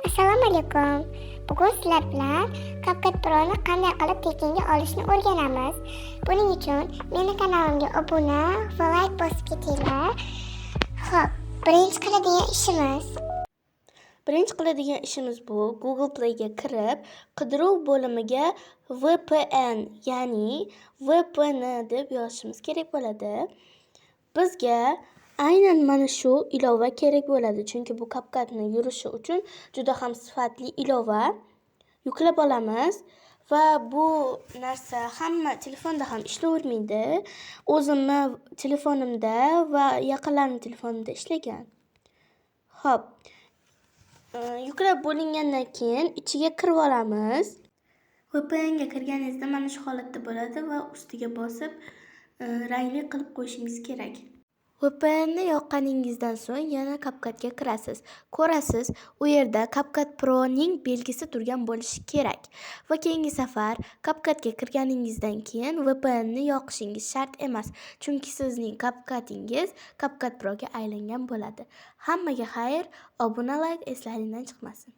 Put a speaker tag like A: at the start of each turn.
A: Assalomu alaykum. Bugun sizlar bilan CapCut Pro'ni qanday qilib tekinga olishni o'rganamiz. Buning uchun meni kanalimga obuna va like bosib ketinglar. Xo'p, birinchi qiladigan ishimiz bu Google Play ga kirib, qidiruv bo'limiga VPN, ya'ni VPN deb yozishimiz kerak bo'ladi. Bizga aynan mana shu ilova kerak bo'ladi, chunki bu CapCutni yurishi uchun juda ham sifatli ilova. Yuklab olamiz va bu narsa hamma telefonda ham ishlavermaydi. O'zimni telefonimda va yaqinlarimning telefonida ishlagan. Xo'p, yuklab bo'lingandan keyin ichiga kirib olamiz. VPN ga kirganingizda mana shu holatda bo'ladi va ustiga bosib rangli qilib qo'yishingiz kerak. VPN ni yoqqaningizdan so'ng yana CapCut ga kirasiz. Ko'rasiz, u yerda CapCut Pro'ning belgisi turgan bo'lishi kerak. Va keyingi safar CapCut ga kirganingizdan keyin VPN ni yoqishingiz shart emas, chunki sizning CapCut'ingiz CapCut Pro'ga aylangan bo'ladi. Hammaga xayr, obuna, like eslaringizdan chiqmasin.